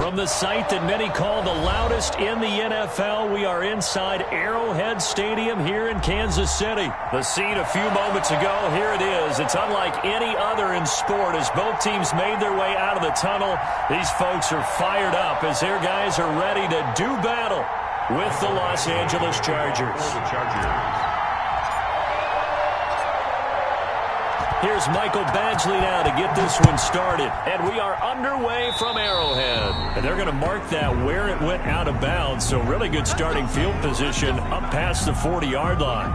From the site that many call the loudest in the NFL, we are inside Arrowhead Stadium here in Kansas City. The scene a few moments ago, here it is. It's unlike any other in sport as both teams made their way out of the tunnel. These folks are fired up as their guys are ready to do battle with the Los Angeles Chargers. Here's Michael Badgley now to get this one started. And we are underway from Arrowhead. And they're going to mark that where it went out of bounds. So really good starting field position up past the 40-yard line.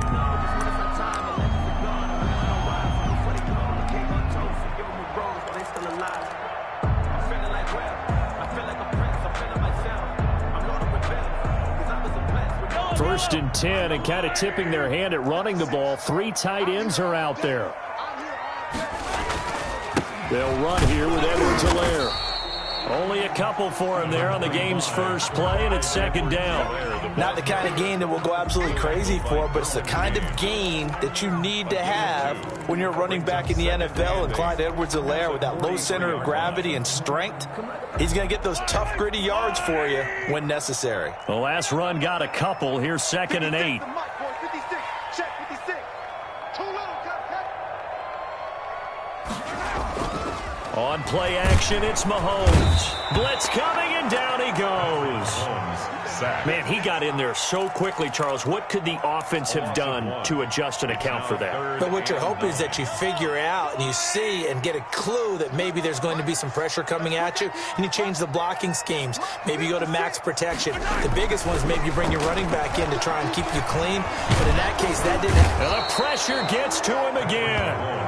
First and 10 and kind of tipping their hand at running the ball. 3 tight ends are out there. They'll run here with Edwards-Helaire. Only a couple for him there on the game's first play, and it's second down. Not the kind of game that we'll go absolutely crazy for, but it's the kind of game that you need to have when you're running back in the NFL. And Clyde Edwards-Helaire, with that low center of gravity and strength, he's going to get those tough, gritty yards for you when necessary. The last run got a couple. Here's second and 8. On play action, it's Mahomes. Blitz coming, and down he goes. Man, he got in there so quickly, Charles. What could the offense have done to adjust and account for that? But what you're hoping is that you figure out and you see and get a clue that maybe there's going to be some pressure coming at you, and you change the blocking schemes. Maybe you go to max protection. The biggest one is maybe you bring your running back in to try and keep you clean. But in that case, that didn't happen. And the pressure gets to him again.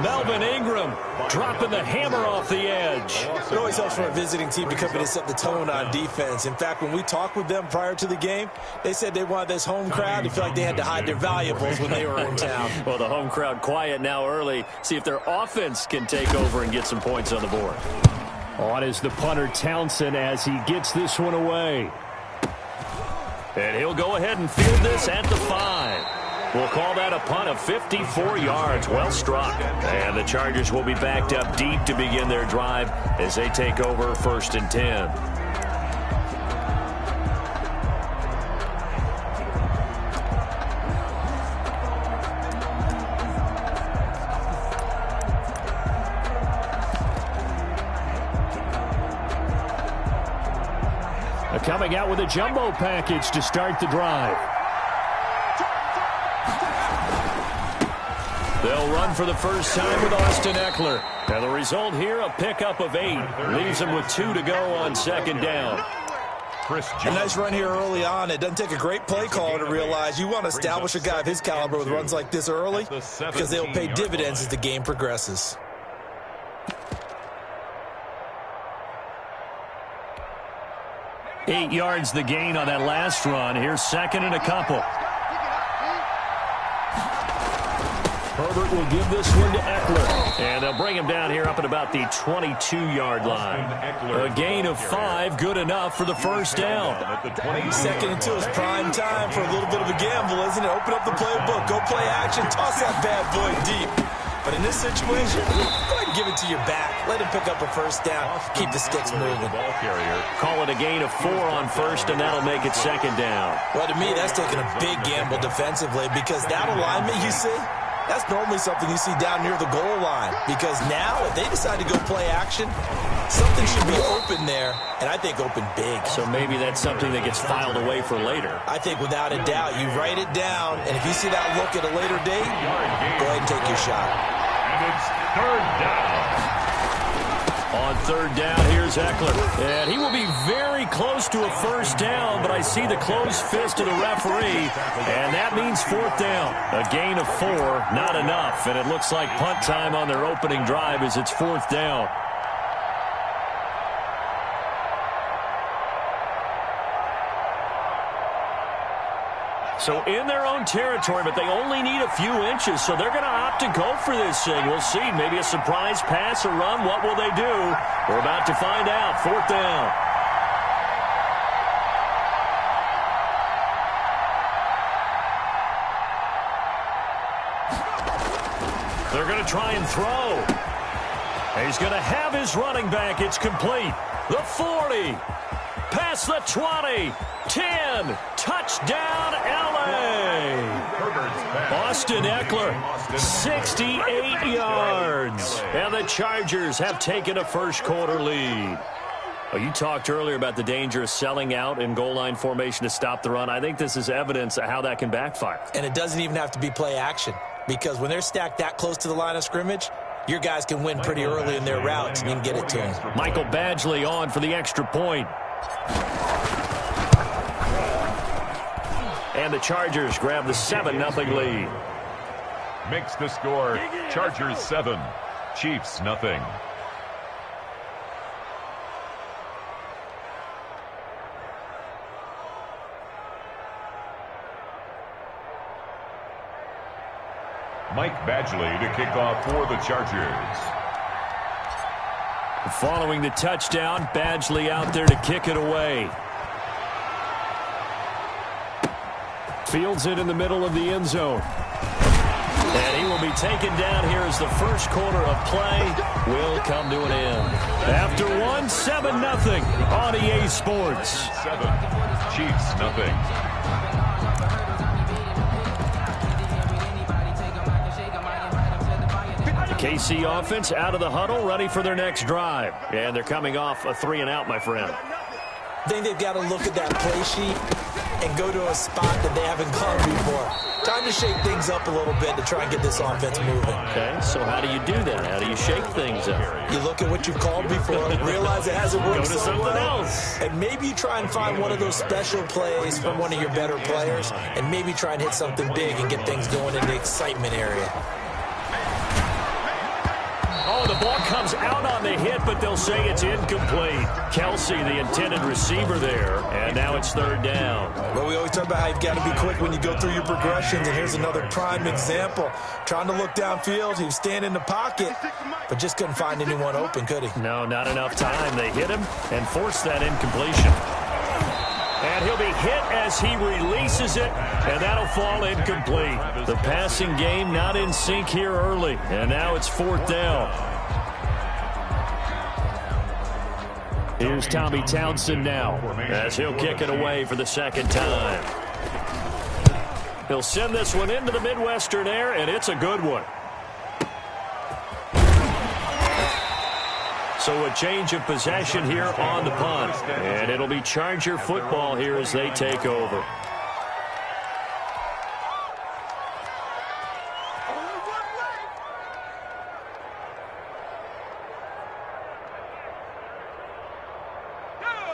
Melvin Ingram dropping the hammer off the edge. It always helps for a visiting team to come in and set the tone on defense. In fact, when we talked with them prior to the game, they said they wanted this home crowd to feel like they had to hide their valuables when they were in town. Well, the home crowd quiet now early. See if their offense can take over and get some points on the board. On is the punter Townsend as he gets this one away. And he'll go ahead and field this at the 5. We'll call that a punt of 54 yards. Well struck. And the Chargers will be backed up deep to begin their drive as they take over first and 10. Coming out with a jumbo package to start the drive. They'll run for the first time with Austin Eckler. And the result here, a pickup of 8. Leaves them with 2 to go on second down. A nice run here early on. It doesn't take a great play caller to realize you want to establish a guy of his caliber with runs like this early because they'll pay dividends as the game progresses. Eight yards the gain on that last run. Here's second and a couple. Herbert will give this one to Eckler. And they'll bring him down here up at about the 22-yard line. A gain of 5, good enough for the first down. Second and 2 is prime time for a little bit of a gamble, isn't it? Open up the playbook, go play action, toss that bad boy deep. But in this situation, go ahead and give it to your back. Let him pick up a first down. Keep the sticks moving. Call it a gain of 4 on first, and that'll make it second down. Well, to me, that's taking a big gamble defensively because that alignment you see, that's normally something you see down near the goal line. Because now, if they decide to go play action, something should be open there, and I think open big. So maybe that's something that gets filed away for later. I think without a doubt, you write it down, and if you see that look at a later date, go ahead and take your shot. And it's third down. On third down, here's Eckler. And he will be very close to a first down, but I see the closed fist of the referee, and that means fourth down. A gain of 4, not enough, and it looks like punt time on their opening drive as it's fourth down. So in their own territory, but they only need a few inches, so they're going to opt to go for this thing. We'll see. Maybe a surprise pass or run. What will they do? We're about to find out. Fourth down. They're going to try and throw. He's going to have his running back. It's complete. The 40. Past the 20. 10. Touchdown, L.A. Austin Eckler, 68 yards. And the Chargers have taken a first-quarter lead. Well, you talked earlier about the danger of selling out in goal line formation to stop the run. I think this is evidence of how that can backfire. And it doesn't even have to be play action, because when they're stacked that close to the line of scrimmage, your guys can win pretty early in their routes, and you can get it to them. Michael Badgley on for the extra point. And the Chargers grab the 7-0 lead. Makes the score Chargers 7, Chiefs nothing. Mike Badgley to kick off for the Chargers. Following the touchdown, Badgley out there to kick it away. Fields it in the middle of the end zone. And he will be taken down here as the first quarter of play will come to an end. After 7-0 on EA Sports. 7, Chiefs nothing. KC offense out of the huddle, ready for their next drive. And they're coming off a 3-and-out, my friend. I think they've got to look at that play sheet and go to a spot that they haven't gone before. Time to shake things up a little bit to try and get this offense moving. Okay, so how do you do that? How do you shake things up? You look at what you've called before, realize it hasn't worked Go to so something well, else. and maybe you try and find one of those special plays from one of your better players, and maybe try and hit something big and get things going in the excitement area. Oh, the ball comes out on the hit, but they'll say it's incomplete. Kelsey, the intended receiver there, and now it's 3rd down. Well, we always talk about how you've got to be quick when you go through your progressions, and here's another prime example. Trying to look downfield, he was standing in the pocket, but just couldn't find anyone open, could he? No, not enough time. They hit him and forced that incompletion. And he'll be hit as he releases it, and that'll fall incomplete. The passing game not in sync here early, and now it's 4th down. Here's Tommy Townsend now, as he'll kick it away for the 2nd time. He'll send this one into the Midwestern air, and it's a good one. So a change of possession here on the punt. And it'll be Charger football here as they take over.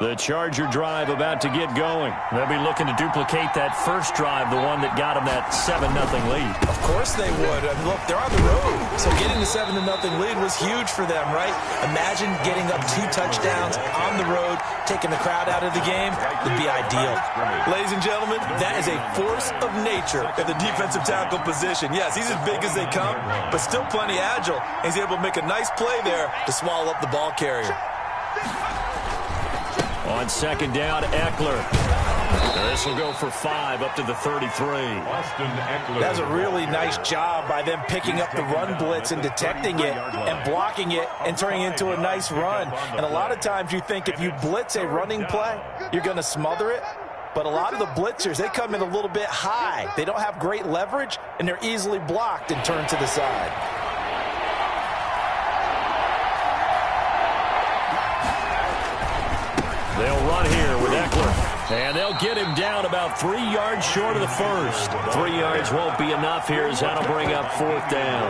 The Charger drive about to get going. They'll be looking to duplicate that first drive, the one that got them that 7-0 lead. Of course they would. I mean, look, they're on the road, so getting the 7-0 lead was huge for them, right? Imagine getting up 2 touchdowns on the road, taking the crowd out of the game. Would be ideal. Ladies and gentlemen, that is a force of nature at the defensive tackle position. Yes, he's as big as they come, but still plenty agile. He's able to make a nice play there to swallow up the ball carrier. On 2nd down, Eckler. This will go for 5 up to the 33. Austin Eckler. That's a really nice job by them picking up the run blitz and detecting it and blocking it and turning it into a nice run. And a lot of times you think if you blitz a running play, you're going to smother it. But a lot of the blitzers, they come in a little bit high. They don't have great leverage, and they're easily blocked and turned to the side. They'll run here with Eckler. And they'll get him down about 3 yards short of the first. 3 yards won't be enough here as that'll bring up 4th down.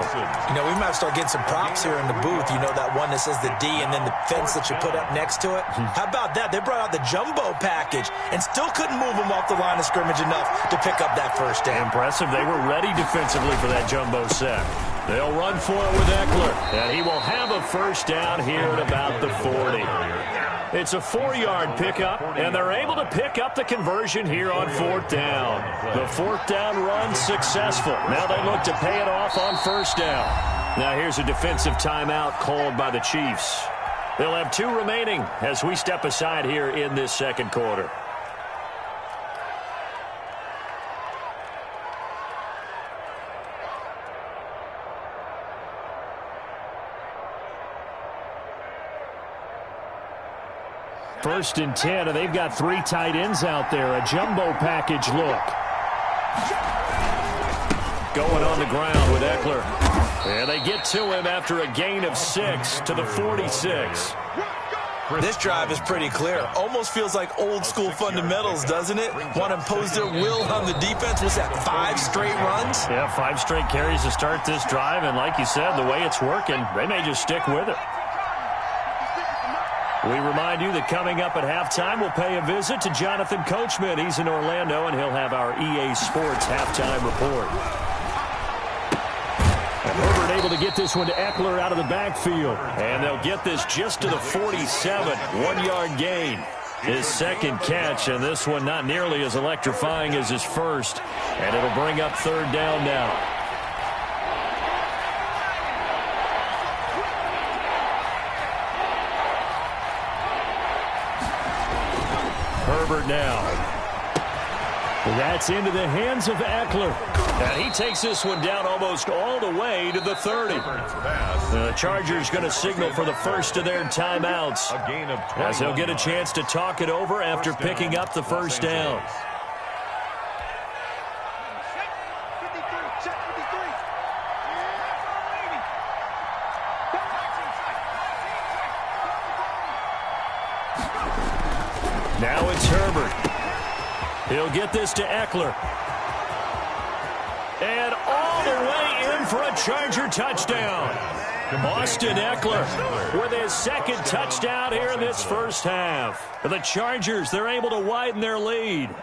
You know, we might start getting some props here in the booth. You know, that one that says the D and then the fence that you put up next to it. How about that? They brought out the jumbo package and still couldn't move them off the line of scrimmage enough to pick up that first down. Impressive. They were ready defensively for that jumbo set. They'll run for it with Eckler. And he will have a first down here at about the 40. It's a 4-yard pickup, and they're able to pick up the conversion here on 4th down. The 4th down run successful. Now they look to pay it off on 1st down. Now here's a defensive timeout called by the Chiefs. They'll have 2 remaining as we step aside here in this 2nd quarter. First and 10, and they've got 3 tight ends out there. A jumbo package look. Going on the ground with Eckler. And they get to him after a gain of 6 to the 46. This drive is pretty clear. Almost feels like old school fundamentals, doesn't it? Want to impose their will on the defense. What's that, 5 straight runs? Yeah, 5 straight carries to start this drive. And like you said, the way it's working, they may just stick with it. We remind you that coming up at halftime, we'll pay a visit to Jonathan Coachman. He's in Orlando, and he'll have our EA Sports halftime report. And Herbert able to get this one to Eckler out of the backfield. And they'll get this just to the 47. 1-yard gain. His second catch, and this one not nearly as electrifying as his first. And it'll bring up 3rd down now. Herbert now. That's into the hands of Eckler. And he takes this one down almost all the way to the 30. The Chargers going to signal for the first of their timeouts, as they'll get a chance to talk it over after picking up the first down. Now it's Herbert. He'll get this to Eckler. And all the way in for a Charger touchdown. Austin Eckler with his second touchdown here in this first half. The Chargers, they're able to widen their lead.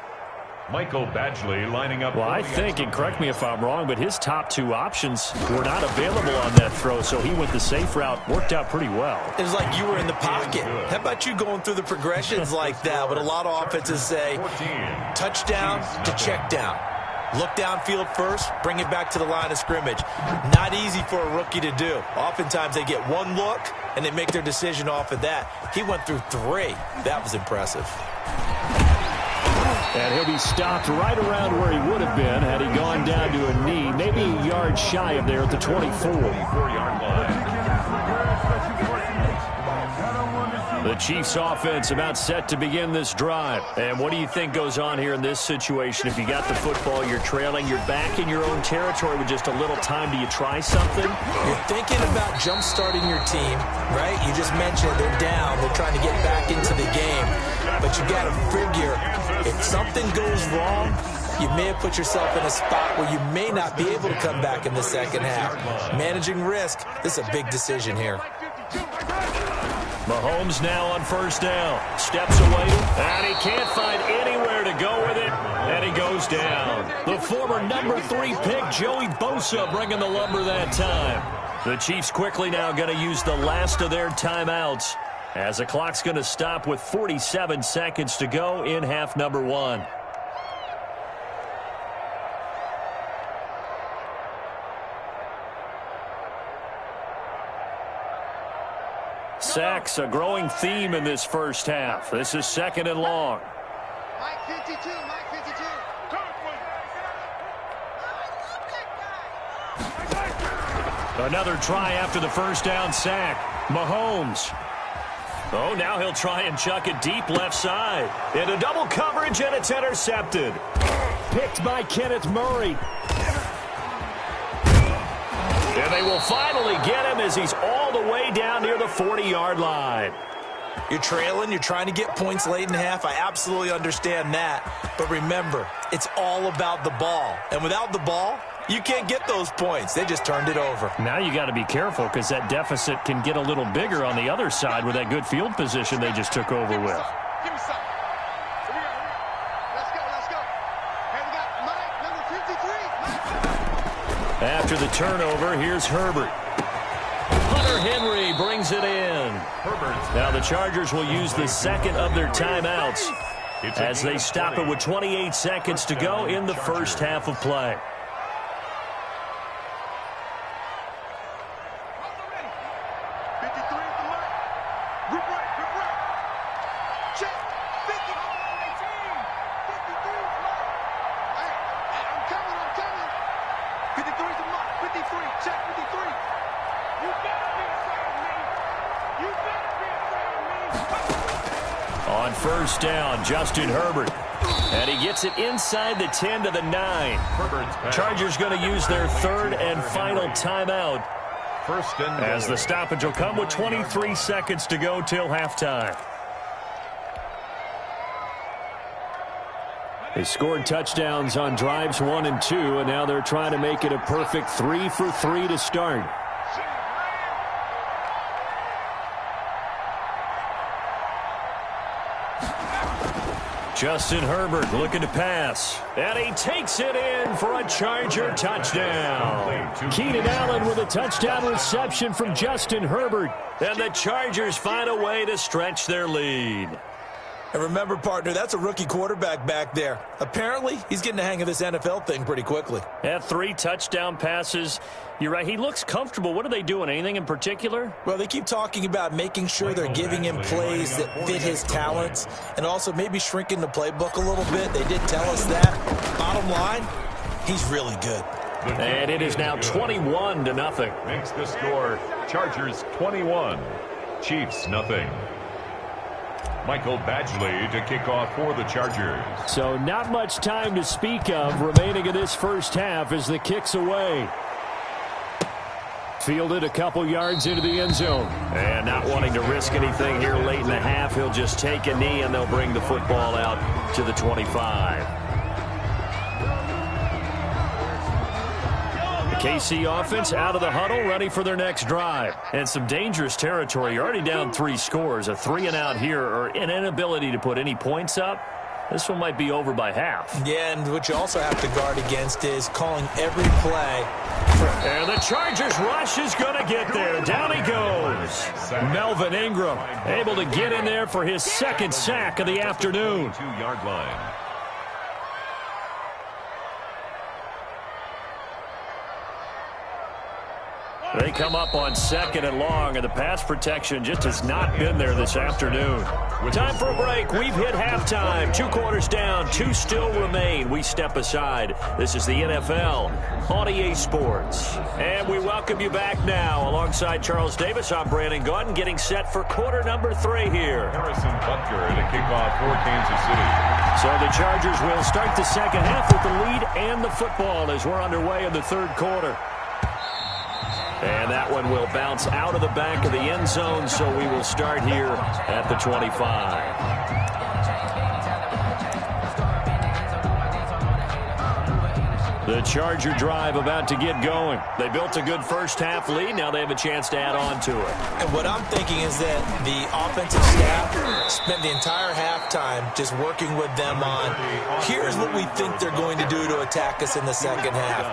Michael Badgley lining up. Well, I think, and correct me if I'm wrong, but his top 2 options were not available on that throw, so he went the safe route. Worked out pretty well. It was like you were in the pocket. How about you going through the progressions like that? But a lot of offenses say touchdown to check down. Look downfield first, bring it back to the line of scrimmage. Not easy for a rookie to do. Oftentimes they get 1 look, and they make their decision off of that. He went through 3. That was impressive. And he'll be stopped right around where he would have been had he gone down to a knee, maybe a yard shy of there at the 24-yard line. The Chiefs offense about set to begin this drive. And what do you think goes on here in this situation? If you got the football, you're trailing, you're back in your own territory with just a little time. Do you try something? You're thinking about jump-starting your team, right? You just mentioned they're down. They're trying to get back into the game. But you got to figure, if something goes wrong, you may have put yourself in a spot where you may not be able to come back in the second half. Managing risk, this is a big decision here. Mahomes now on first down. Steps away, and he can't find anywhere to go with it, and he goes down. The former number 3 pick, Joey Bosa, bringing the lumber that time. The Chiefs quickly now going to use the last of their timeouts, as the clock's going to stop with 47 seconds to go in half number 1. Sacks, a growing theme in this first half. This is 2nd and long. Mike 52, Mike 52. Another try after the first down sack. Mahomes. Oh, now he'll try and chuck it deep left side. Into double coverage, and it's intercepted. Picked by Kenneth Murray. And they will finally get him as he's all the way down near the 40-yard line. You're trailing. You're trying to get points late in half. I absolutely understand that. But remember, it's all about the ball. And without the ball, you can't get those points. They just turned it over. Now you got to be careful because that deficit can get a little bigger on the other side with that good field position they just took over with. Give me some. Let's go, let's go. And we got Mike, number 53. After the turnover, here's Herbert. Hunter Henry brings it in. Now the Chargers will use the second of their timeouts as they stop it with 28 seconds to go in the first half of play. On first down, Justin Herbert. And he gets it inside the 10 to the 9. Chargers going to use their third and final timeout. First and as the stoppage will come with 23 seconds to go till halftime. They scored touchdowns on drives 1 and 2, and now they're trying to make it a perfect 3 for 3 to start. Justin Herbert looking to pass. And he takes it in for a Charger touchdown. Keenan Allen with a touchdown reception from Justin Herbert. And the Chargers find a way to stretch their lead. And remember, partner, that's a rookie quarterback back there. Apparently, he's getting the hang of this NFL thing pretty quickly. Had 3 touchdown passes. You're right, he looks comfortable. What are they doing? Anything in particular? Well, they keep talking about making sure they're giving him plays that fit his talents and also maybe shrinking the playbook a little bit. They did tell us that. Bottom line, he's really good. And it is now 21-0. Makes the score Chargers 21, Chiefs nothing. Michael Badgley to kick off for the Chargers. So not much time to speak of remaining in this first half as the kick's away. Fielded a couple yards into the end zone. And not wanting to risk anything here late in the half, he'll just take a knee and they'll bring the football out to the 25. KC offense out of the huddle, ready for their next drive. And some dangerous territory. You're already down 3 scores. A 3-and-out here, or an inability to put any points up. This one might be over by half. Yeah, and what you also have to guard against is calling every play. And the Chargers rush is going to get there. Down he goes. Melvin Ingram able to get in there for his second sack of the afternoon. 2-yard line. They come up on 2nd and long, and the pass protection just has not been there this afternoon. Time for a break. We've hit halftime. 2 quarters down, 2 still remain. We step aside. This is the NFL on EA Sports. And we welcome you back now. Alongside Charles Davis, I'm Brandon Gaudin, getting set for quarter number 3 here. Harrison Butker to kick off for Kansas City. So the Chargers will start the second half with the lead and the football as we're underway in the 3rd quarter. And that one will bounce out of the back of the end zone, so we will start here at the 25. The Charger drive about to get going. They built a good first-half lead. Now they have a chance to add on to it. And what I'm thinking is that the offensive staff spent the entire halftime just working with them on, here's what we think they're going to do to attack us in the second half.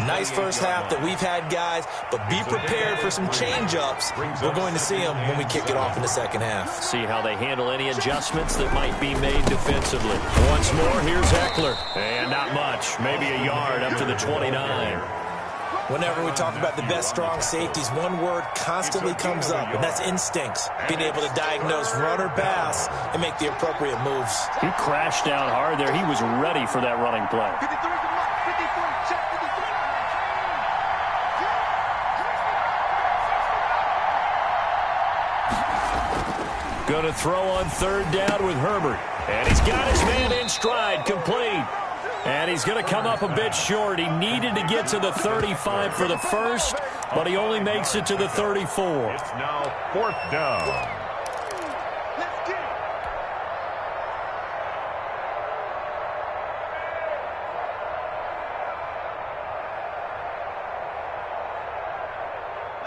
Nice first half that we've had, guys, but be prepared for some change-ups. We're going to see them when we kick it off in the second half. See how they handle any adjustments that might be made defensively. Once more, here's Eckler. And not much, maybe a yard up to the 29. Whenever we talk about the best strong safeties, one word constantly comes up, and that's instincts. Being able to diagnose run or pass and make the appropriate moves. He crashed down hard there. He was ready for that running play. 53 is the mark. 53, check 53. Going to throw on 3rd down with Herbert. And he's got his man in stride, complete. And he's going to come up a bit short. He needed to get to the 35 for the first, but he only makes it to the 34. It's now 4th down. Let's get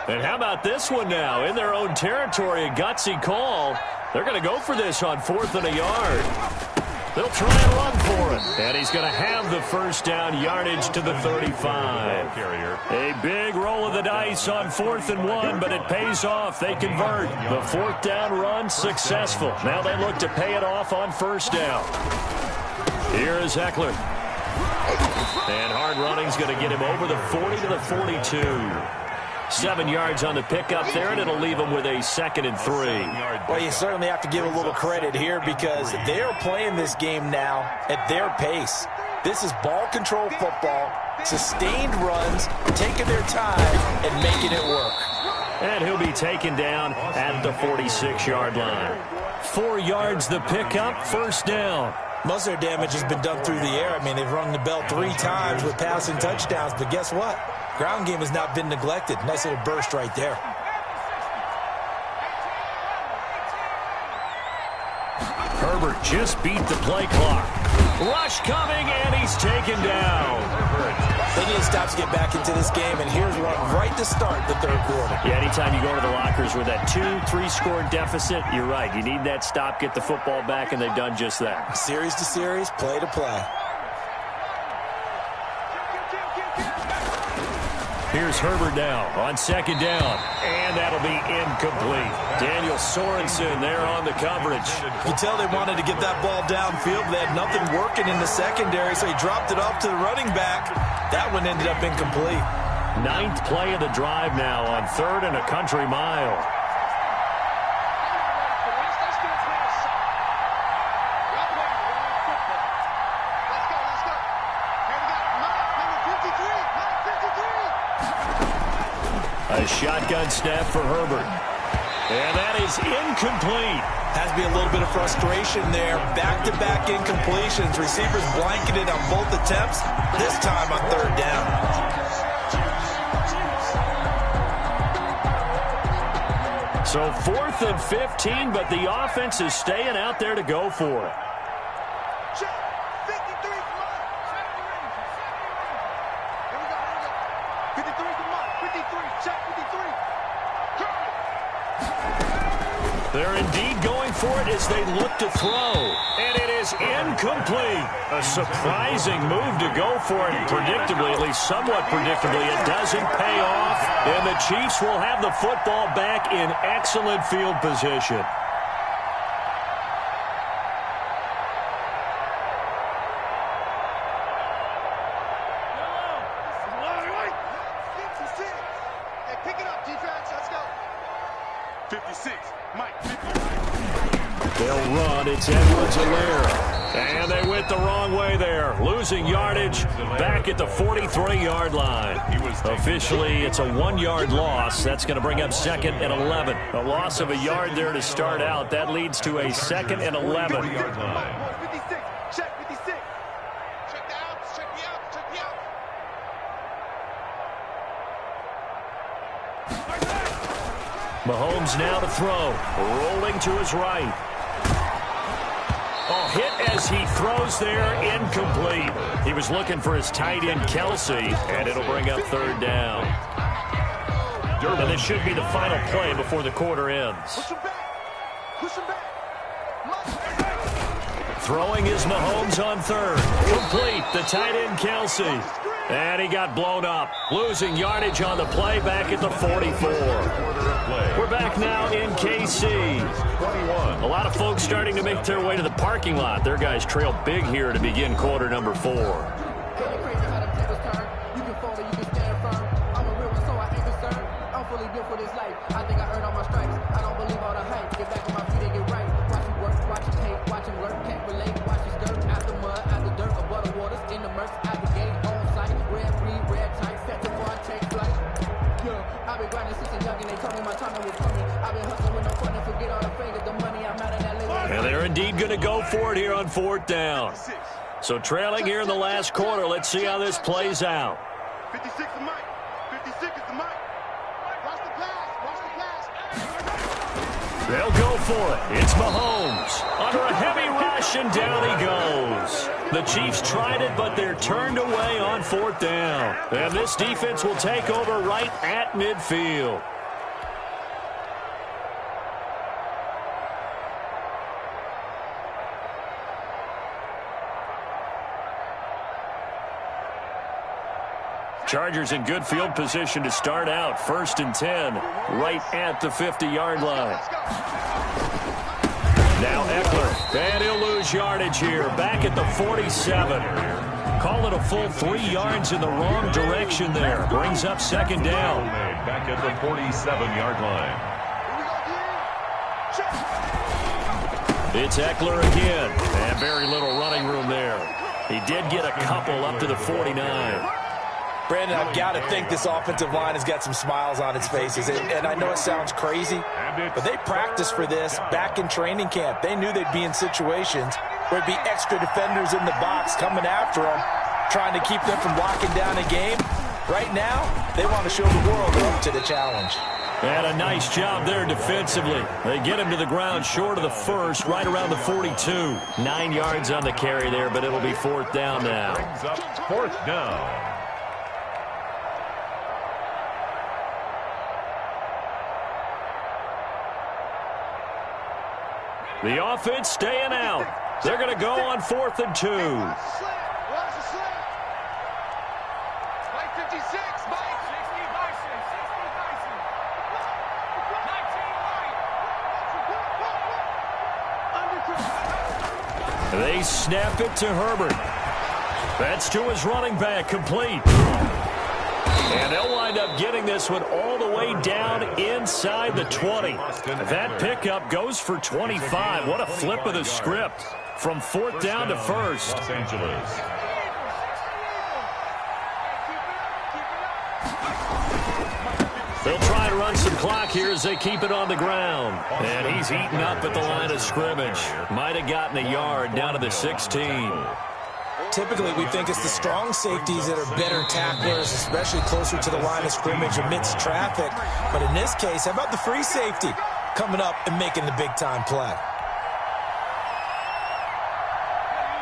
it. And how about this one now? In their own territory, a gutsy call. They're going to go for this on 4th and a yard. They'll try and run for it. And he's going to have the first down, yardage to the 35. A big roll of the dice on 4th and 1, but it pays off. They convert. The 4th down run successful. Now they look to pay it off on 1st down. Here is Eckler. And hard running's going to get him over the 40 to the 42. 7 yards on the pickup there, and it'll leave them with a 2nd and 3. Well, you certainly have to give a little credit here because they're playing this game now at their pace. This is ball control football, sustained runs, taking their time, and making it work. And he'll be taken down at the 46-yard line. 4 yards the pickup, first down. Most of their damage has been done through the air. I mean, they've rung the bell 3 times with passing touchdowns, but guess what? Ground game has not been neglected. Nice little burst right there. Herbert just beat the play clock. Rush coming, and he's taken down. They need to stop to get back into this game, and here's one right to start the third quarter. Yeah, anytime you go to the lockers with that 2-3 score deficit, you're right. You need that stop, get the football back, and they've done just that. Series to series, play to play. Here's Herbert now on second down, and that'll be incomplete. Daniel Sorensen there on the coverage. You can tell they wanted to get that ball downfield, but they had nothing working in the secondary, so he dropped it off to the running back. That one ended up incomplete. 9th play of the drive now on 3rd and a country mile. A shotgun snap for Herbert. And that is incomplete. Has to be a little bit of frustration there. Back-to-back incompletions. Receivers blanketed on both attempts, this time on 3rd down. So 4th and 15, but the offense is staying out there to go for it. They're indeed going for it as they look to throw. And it is incomplete. A surprising move to go for it. Predictably, at least somewhat predictably, it doesn't pay off. And the Chiefs will have the football back in excellent field position. They'll run. It's Edwards-Helaire. And they went the wrong way there. Losing yardage back at the 43-yard line. Officially, it's a 1-yard loss. That's going to bring up 2nd and 11. A loss of a yard there to start out. That leads to a 2nd and 11. Mahomes now to throw. Rolling to his right. Oh, hit as he throws there, incomplete. He was looking for his tight end, Kelsey, and it'll bring up 3rd down. And this should be the final play before the quarter ends. Throwing is Mahomes on 3rd. Complete, the tight end, Kelsey. And he got blown up. Losing yardage on the play back at the 44. We're back now in KC. A lot of folks starting to make their way to the parking lot. Their guys trail big here to begin quarter number 4. And they're indeed going to go for it here on 4th down. So trailing here in the last quarter. Let's see how this plays out. 56 is Mike. 56 is the Mike. Watch the pass. Watch the pass. They'll go for it. It's Mahomes. Under a heavy rush, and down he goes. The Chiefs tried it, but they're turned away on 4th down. And this defense will take over right at midfield. Chargers in good field position to start out. 1st and 10, right at the 50-yard line. Now Eckler, and he'll lose yardage here. Back at the 47. Call it a full 3 yards in the wrong direction there. Brings up 2nd down. Back at the 47-yard line. It's Eckler again. And very little running room there. He did get a couple up to the 49. Brandon, I've got to think this offensive line has got some smiles on its faces. And I know it sounds crazy, but they practiced for this back in training camp. They knew they'd be in situations where it'd be extra defenders in the box coming after them, trying to keep them from locking down a game. Right now, they want to show the world they're up to the challenge. And a nice job there defensively. They get him to the ground short of the first, right around the 42. 9 yards on the carry there, but it'll be 4th down now. Brings up 4th down. The offense staying out. They're going to go on 4th and 2. They snap it to Herbert. That's to his running back, complete. And they'll wind up getting this one all the way down inside the 20. That pickup goes for 25. What a flip of the script from 4th down to 1st. Los Angeles. They'll try to run some clock here as they keep it on the ground. And he's eaten up at the line of scrimmage. Might have gotten a yard down to the 16. Typically, we think it's the strong safeties that are better tacklers, especially closer to the line of scrimmage amidst traffic. But in this case, how about the free safety coming up and making the big-time play?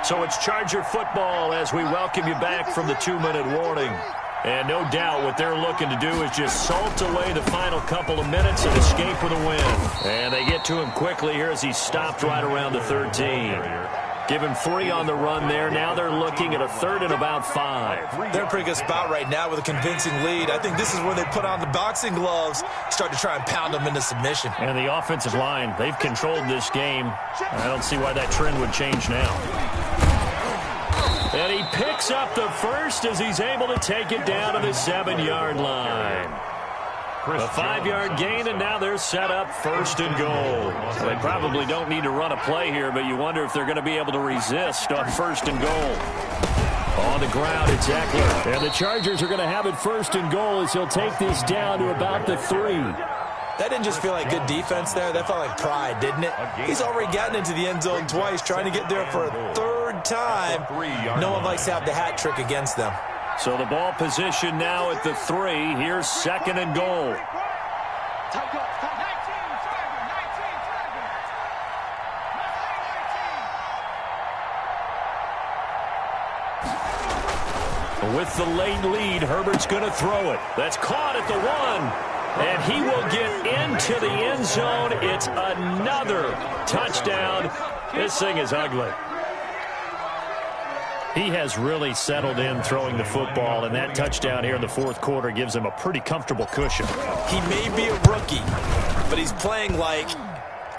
So it's Charger football as we welcome you back from the 2-minute warning. And no doubt what they're looking to do is just salt away the final couple of minutes and escape with a win. And they get to him quickly here as he's stopped right around the 13. Give him 3 on the run there. Now they're looking at a 3rd and about 5. They're in a pretty good spot right now with a convincing lead. I think this is where they put on the boxing gloves, start to try and pound them into submission. And the offensive line, they've controlled this game. I don't see why that trend would change now. And he picks up the first as he's able to take it down to the 7-yard line. A 5-yard gain, and now they're set up 1st and goal. Well, they probably don't need to run a play here, but you wonder if they're going to be able to resist on 1st and goal. On the ground, it's Eckler. And the Chargers are going to have it 1st and goal as he'll take this down to about the 3. That didn't just feel like good defense there. That felt like pride, didn't it? He's already gotten into the end zone twice, trying to get there for a 3rd time. No one likes to have the hat trick against them. So the ball position now at the 3. Here's 2nd and goal. With the late lead, Herbert's going to throw it. That's caught at the 1. And he will get into the end zone. It's another touchdown. This thing is ugly. He has really settled in throwing the football, and that touchdown here in the 4th quarter gives him a pretty comfortable cushion. He may be a rookie, but he's playing like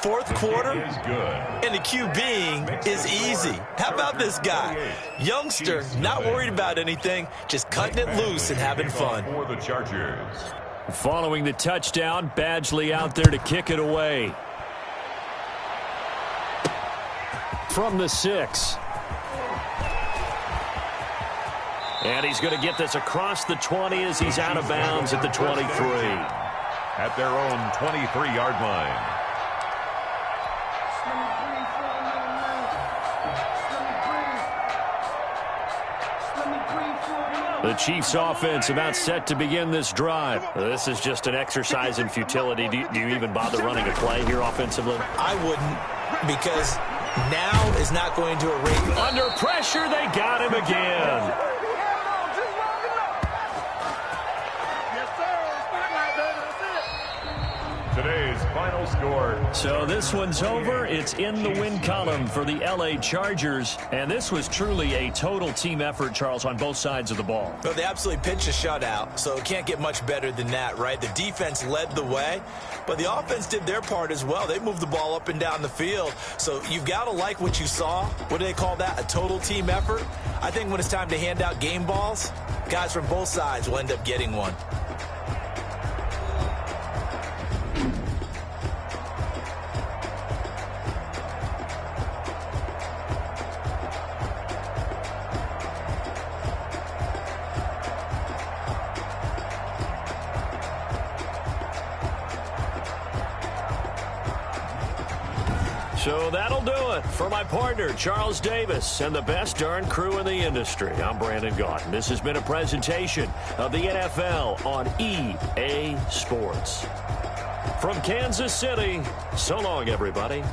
4th quarter, and the QBing is easy. How about this guy? Youngster, not worried about anything, just cutting it loose and having fun. For the Chargers. Following the touchdown, Badgley out there to kick it away. From the 6. And he's going to get this across the 20 as he's out of bounds at the 23. At their own 23-yard line. The Chiefs offense about set to begin this drive. This is just an exercise in futility. Do you even bother running a play here offensively? I wouldn't, because now is not going to erase. Under pressure, they got him again. Today's final score. So this one's over. It's in the win column for the LA Chargers. And this was truly a total team effort, Charles, on both sides of the ball. Well, they absolutely pitched a shutout, so it can't get much better than that, right? The defense led the way, but the offense did their part as well. They moved the ball up and down the field. So you've got to like what you saw. What do they call that? A total team effort? I think when it's time to hand out game balls, guys from both sides will end up getting one. So that'll do it for my partner, Charles Davis, and the best darn crew in the industry. I'm Brandon Gaudin. This has been a presentation of the NFL on EA Sports. From Kansas City, so long, everybody.